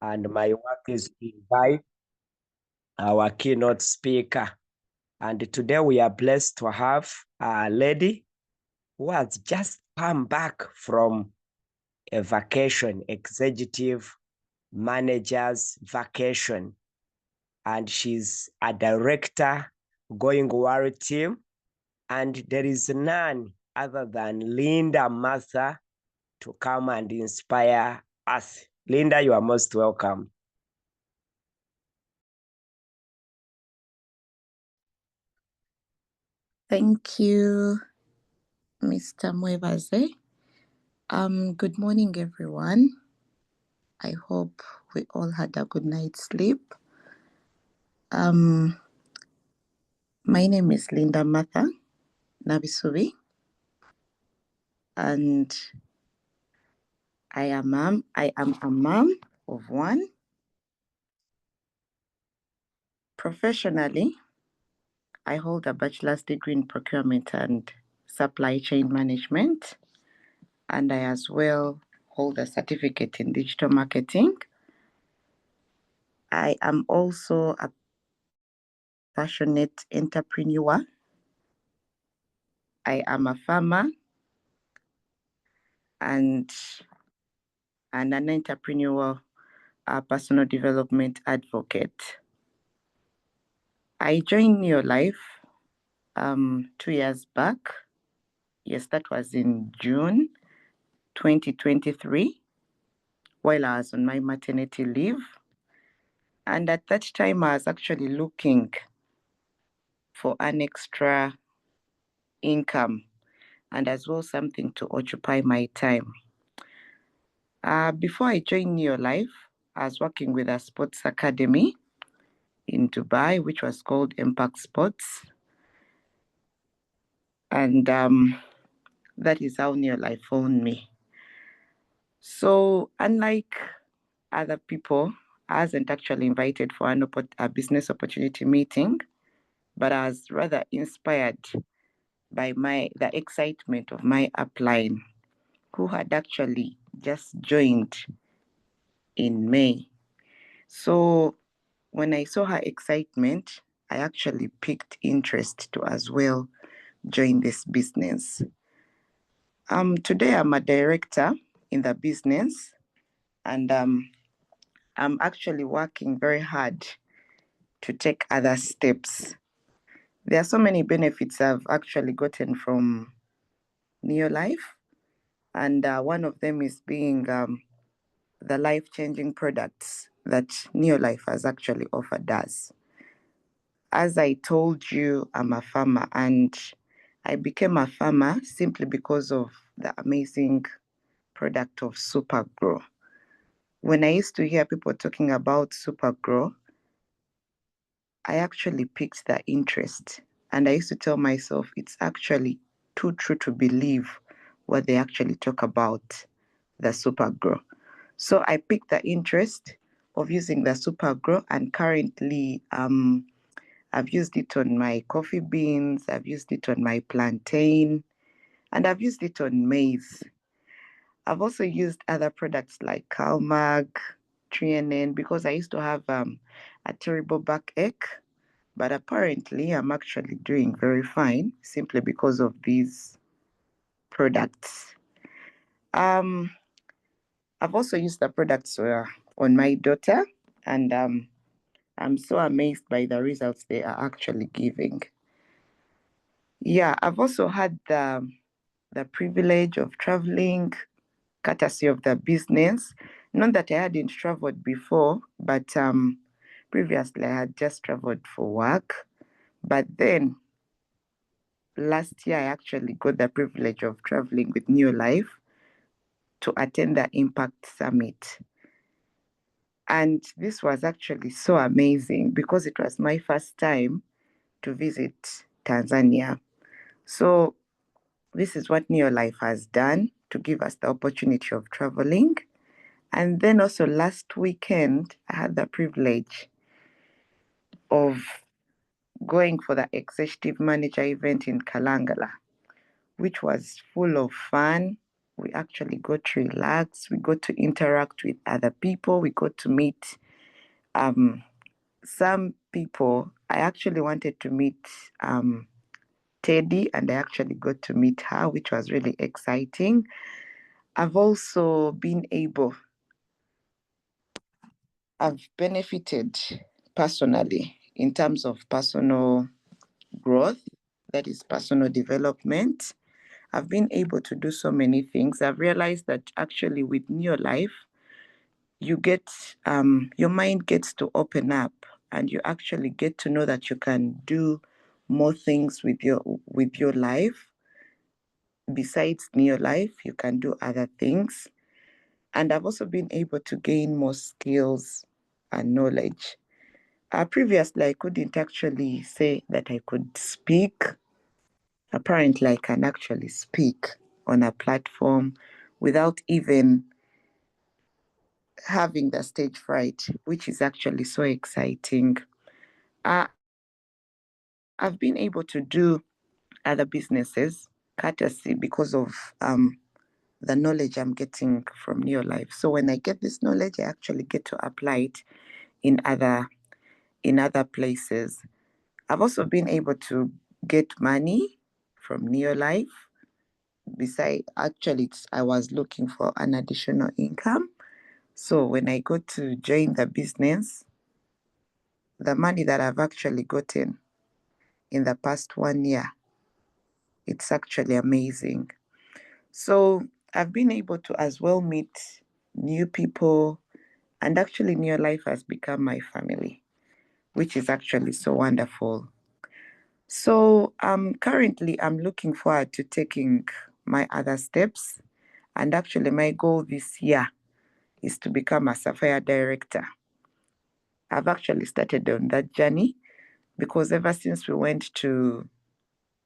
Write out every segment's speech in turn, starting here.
and my work is to invite our keynote speaker. And today we are blessed to have a lady who has just come back from a vacation, executive manager's vacation. And she's a director going world team. And there is none other than Linda Martha to come and inspire us. Linda, you are most welcome. Thank you, Mr. Mwebaze. Good morning, everyone. I hope we all had a good night's sleep. My name is Linda Martha Nabisubi, and I am a mom of one. Professionally, I hold a bachelor's degree in procurement and supply chain management, and I as well hold a certificate in digital marketing. I am also a passionate entrepreneur. I am a farmer and an entrepreneur, a personal development advocate. I joined NeoLife 2 years back. Yes, that was in June 2023, while I was on my maternity leave. And at that time, I was actually looking for an extra income and as well something to occupy my time. Before I joined NeoLife, I was working with a sports academy in Dubai, which was called Impact Sports. And that is how NeoLife found me. So unlike other people, I wasn't actually invited for a business opportunity meeting, but I was rather inspired by the excitement of my upline, who had actually just joined in May. So when I saw her excitement, I actually picked interest to as well join this business. Today I'm a director in the business, and I'm actually working very hard to take other steps. There are so many benefits I've actually gotten from NeoLife, and one of them is being the life-changing products that NeoLife has actually offered us. As I told you, I'm a farmer, and I became a farmer simply because of the amazing product of Supergrow. When I used to hear people talking about Supergrow, I actually picked that interest, and I used to tell myself it's actually too true to believe what they actually talk about the Supergrow. So I picked the interest of using the Supergrow, and currently I've used it on my coffee beans, I've used it on my plantain, and I've used it on maize. I've also used other products like CalMag, Tre-en-en, because I used to have a terrible backache. But apparently, I'm actually doing very fine simply because of these products. I've also used the products on my daughter, and I'm so amazed by the results they are actually giving. Yeah, I've also had the privilege of traveling, courtesy of the business. Not that I hadn't traveled before, but previously I had just traveled for work. But then last year, I actually got the privilege of traveling with NeoLife to attend the Impact Summit. And this was actually so amazing because it was my first time to visit Tanzania. So this is what NeoLife has done to give us the opportunity of traveling. And then also last weekend, I had the privilege of going for the executive manager event in Kalangala, which was full of fun, we actually got to relax, we got to interact with other people, we got to meet some people. I actually wanted to meet Teddy, and I actually got to meet her, which was really exciting. I've also been able, I've benefited personally in terms of personal growth, that is personal development. I've been able to do so many things. I've realized that actually with NeoLife, you get your mind gets to open up, and you actually get to know that you can do more things with your life. Besides NeoLife, you can do other things. And I've also been able to gain more skills and knowledge. Previously, I couldn't actually say that I could speak. Apparently, I can actually speak on a platform without even having the stage fright, which is actually so exciting. I've been able to do other businesses courtesy because of the knowledge I'm getting from NeoLife. So when I get this knowledge, I actually get to apply it in other places. I've also been able to get money from NeoLife. Besides, actually, I was looking for an additional income. So when I got to join the business, the money that I've actually gotten in the past 1 year, it's actually amazing. So I've been able to as well meet new people, and actually NeoLife has become my family, which is actually so wonderful. So currently I'm looking forward to taking my other steps, and actually my goal this year is to become a Sapphire director. I've actually started on that journey because ever since we went to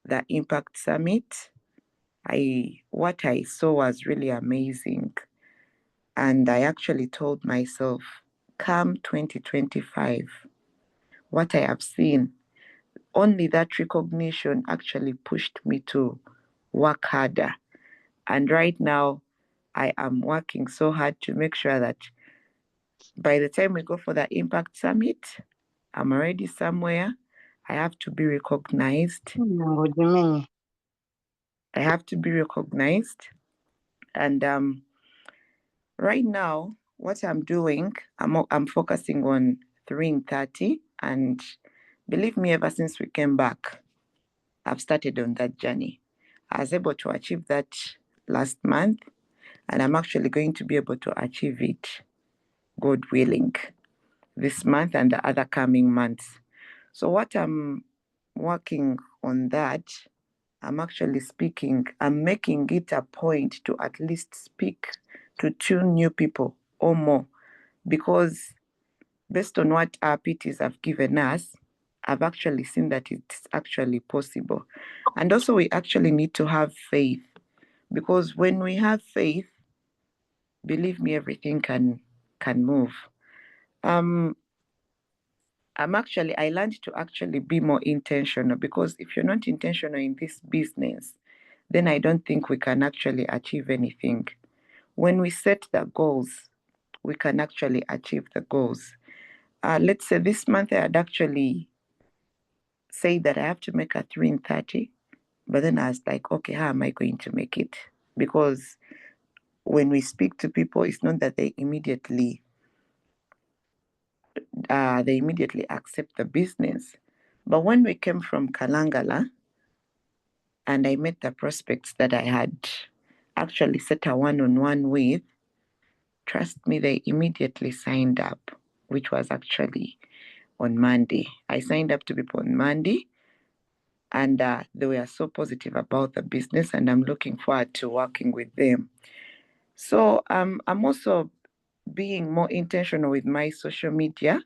the Impact Summit, what I saw was really amazing. And I actually told myself, come 2025, what I have seen, only that recognition actually pushed me to work harder. And right now, I am working so hard to make sure that by the time we go for the Impact Summit, I'm already somewhere. I have to be recognized. I have to be recognized. And right now, what I'm doing, I'm focusing on 3-in-30. And believe me, ever since we came back, I've started on that journey. I was able to achieve that last month, and I'm actually going to be able to achieve it, God willing, this month and the other coming months. So what I'm working on that, I'm actually speaking, I'm making it a point to at least speak to 2 new people or more, because based on what our PTs have given us, I've actually seen that it's actually possible. And also we actually need to have faith, because when we have faith, believe me, everything can move. I learned to actually be more intentional, because if you're not intentional in this business, then I don't think we can actually achieve anything. When we set the goals, we can actually achieve the goals. Let's say this month I had actually said that I have to make a 3-in-30, but then I was like, okay, how am I going to make it? Because when we speak to people, it's not that they immediately accept the business. But when we came from Kalangala, and I met the prospects that I had actually set a one-on-one with, trust me, they immediately signed up, which was actually on Monday. I signed up to people on Monday, and they were so positive about the business, and I'm looking forward to working with them. So I'm also being more intentional with my social media,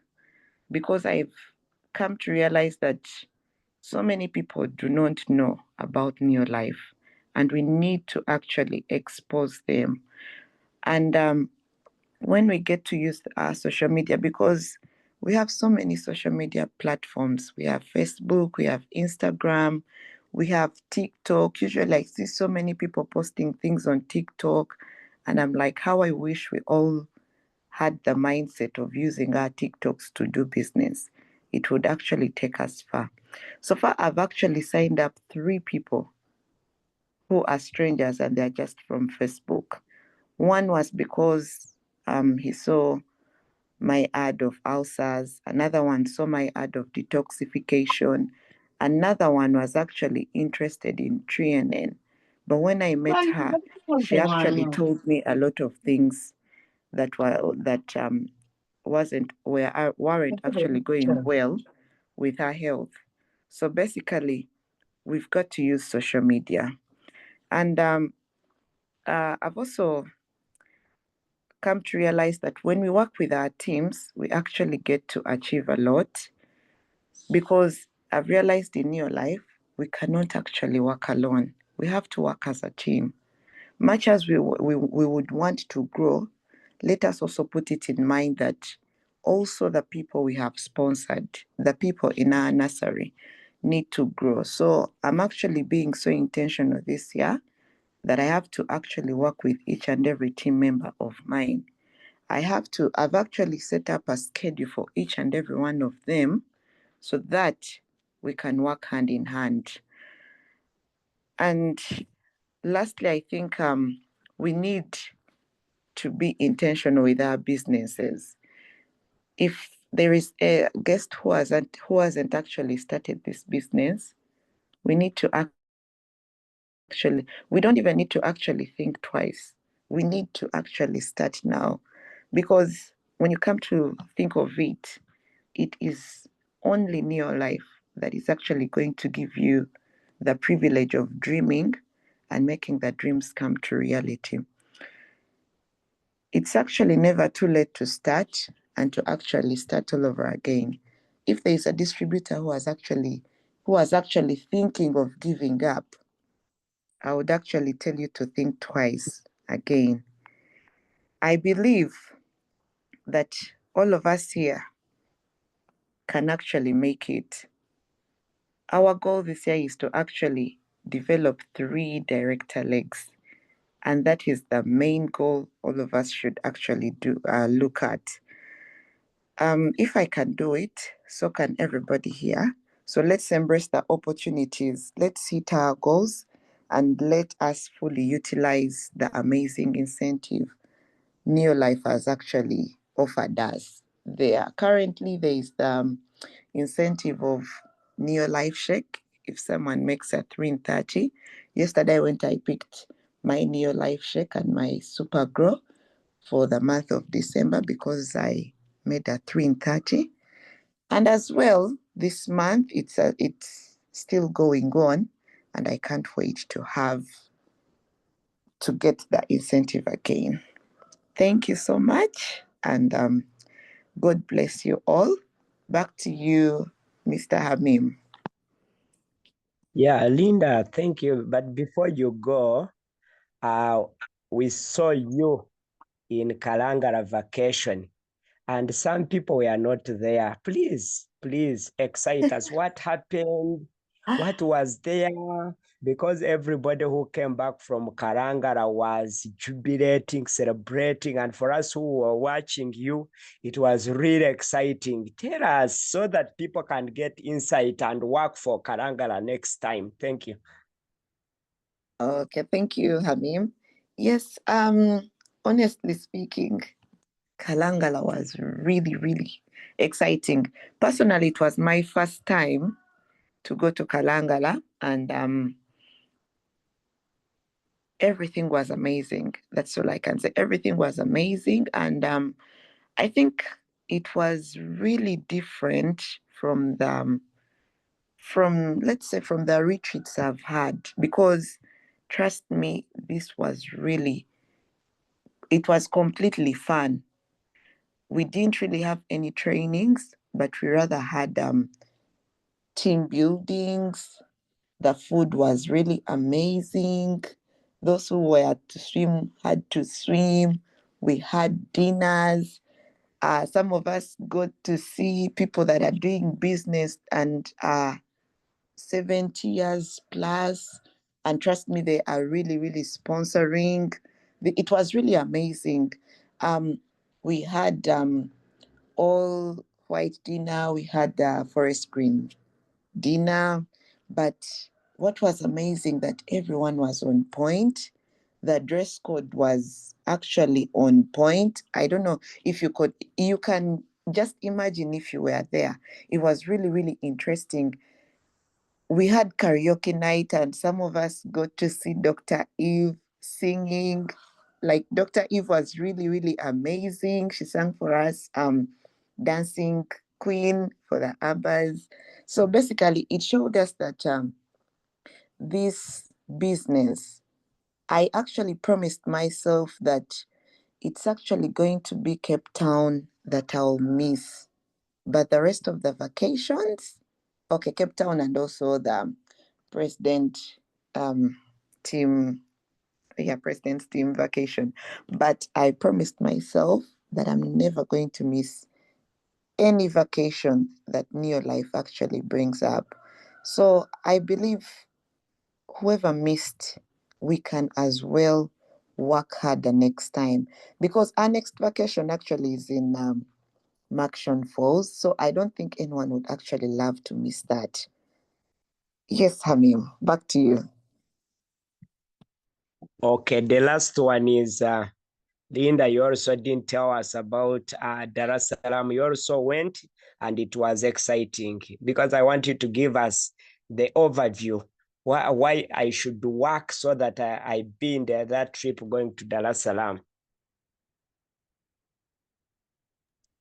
because I've come to realize that so many people do not know about NeoLife, and we need to actually expose them. And when we get to use our social media, because we have so many social media platforms, we have Facebook, we have Instagram, We have TikTok. Usually I see so many people posting things on TikTok, and I'm like, how I wish we all had the mindset of using our TikToks to do business. It would actually take us far. So far, I've actually signed up 3 people who are strangers and they're just from Facebook. One was because he saw my ad of ulcers. Another one saw my ad of detoxification. Another one was actually interested in Tre-en-en. But when I met her, she actually told me a lot of things that weren't actually going well with her health. So basically, we've got to use social media. And I've also come to realize that when we work with our teams, we actually get to achieve a lot, because I've realized in NeoLife, we cannot actually work alone. We have to work as a team. Much as we would want to grow, let us also put it in mind that also the people we have sponsored, the people in our nursery, need to grow. So I'm actually being so intentional this year that I have to actually work with each and every team member of mine. I've actually set up a schedule for each and every one of them so that we can work hand in hand. And lastly, I think we need to be intentional with our businesses. If there is a guest who hasn't actually started this business, we need to we don't even need to actually think twice. We need to actually start now, because when you come to think of it, it is only NeoLife that is actually going to give you the privilege of dreaming and making the dreams come to reality. It's actually never too late to start and to actually start all over again. If there is a distributor who was actually thinking of giving up, I would actually tell you to think twice again. I believe that all of us here can actually make it. Our goal this year is to actually develop 3 director legs. And that is the main goal all of us should actually look at. If I can do it, so can everybody here. So let's embrace the opportunities. Let's hit our goals and let us fully utilize the amazing incentive NeoLife has actually offered us. Currently there is the incentive of NeoLife Shake. If someone makes a 3 in 30, yesterday I picked my NeoLife Shake and my Super Grow for the month of December because I made a 3 in 30. And as well, this month it's still going on, and I can't wait to get the incentive again. Thank you so much, and God bless you all. Back to you, Mr. Hamim. Yeah, Linda, thank you. But before you go, we saw you in Kalangala vacation, and some people were not there. Please excite us. What happened? What was there? Because everybody who came back from Kalangala was jubilating, celebrating, and for us who were watching you, it was really exciting. Tell us so that people can get insight and work for Kalangala next time. Thank you. Okay, thank you, Hamim. Yes, honestly speaking, Kalangala was really, really exciting. Personally, it was my first time to go to Kalangala, and everything was amazing. That's all I can say. Everything was amazing, and I think it was really different from let's say from the retreats I've had, because trust me, it was completely fun. We didn't really have any trainings, but we rather had team buildings. The food was really amazing. Those who were to swim had to swim. We had dinners. Some of us got to see people that are doing business, and 70 years plus. And trust me, they are really, really sponsoring. It was really amazing. We had all white dinner, we had forest green dinner. But what was amazing that everyone was on point. The dress code was actually on point. I don't know if you can just imagine if you were there. It was really, really interesting. We had karaoke night, and some of us got to see Dr. Eve singing. Like, Dr. Eve was really, really amazing. She sang for us, Dancing Queen for the Abbas. So basically, it showed us that this business, I actually promised myself that it's actually going to be Cape Town that I'll miss. But the rest of the vacations, okay, Cape Town and also the president team, president's team vacation. But I promised myself that I'm never going to miss any vacation that NeoLife actually brings up. So I believe whoever missed, we can as well work harder next time, because our next vacation actually is in Maction Falls. So I don't think anyone would actually love to miss that. Yes, Hamim, back to you. Okay, the last one is Linda. You also didn't tell us about Dar es Salaam. You also went, and it was exciting, because I want you to give us the overview why I should work so that I be in that trip going to Dar es Salaam.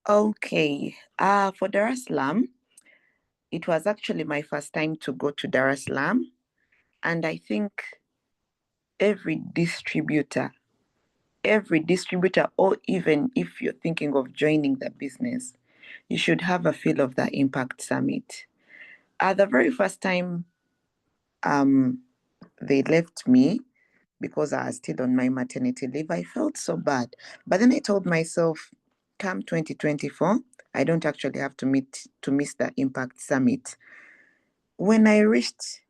Okay, for Dar es Salaam, it was actually my first time to go to Dar es Salaam, and I think every distributor, or even if you're thinking of joining the business, you should have a feel of the Impact Summit. The very first time they left me, because I was still on my maternity leave, I felt so bad. But then I told myself, come 2024, I don't actually have to miss the Impact Summit. When I reached,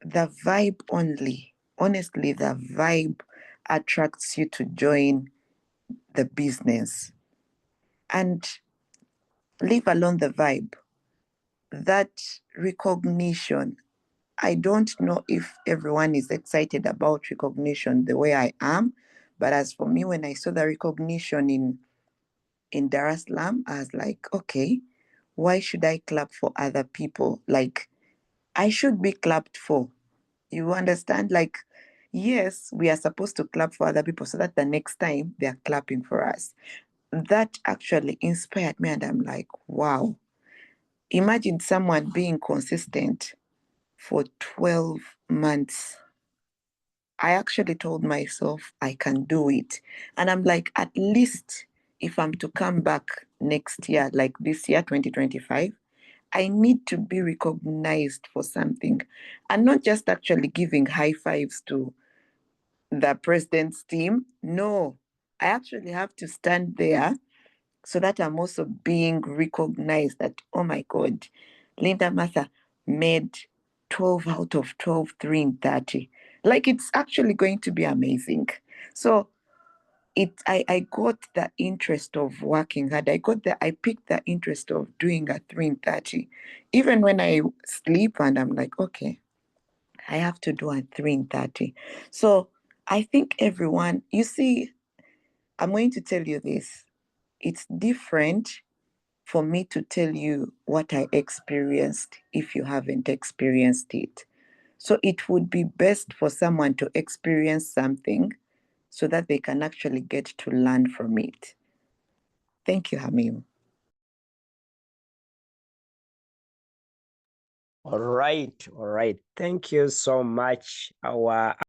the vibe only, honestly, the vibe attracts you to join the business. And leave alone the vibe, that recognition. I don't know if everyone is excited about recognition the way I am, but as for me, when I saw the recognition in Dar es Salaam, I was like, okay, why should I clap for other people? Like, I should be clapped for. You understand? Like, yes, we are supposed to clap for other people so that the next time they are clapping for us. That actually inspired me, and I'm like, wow. Imagine someone being consistent for 12 months. I actually told myself I can do it. And I'm like, at least if I'm to come back next year, like this year, 2025, I need to be recognized for something, and not just actually giving high fives to the president's team. No, I actually have to stand there so that I'm also being recognized that, oh my God, Linda Martha made 12 out of 12, 3 in 30. Like, it's actually going to be amazing. So I got the interest of working hard. I picked the interest of doing a 3 in 30. Even when I sleep and I'm like, okay, I have to do a 3 in 30. So I think everyone, you see, I'm going to tell you this. It's different for me to tell you what I experienced if you haven't experienced it. So it would be best for someone to experience something so that they can actually get to learn from it. Thank you, Hamim. All right. Thank you so much, our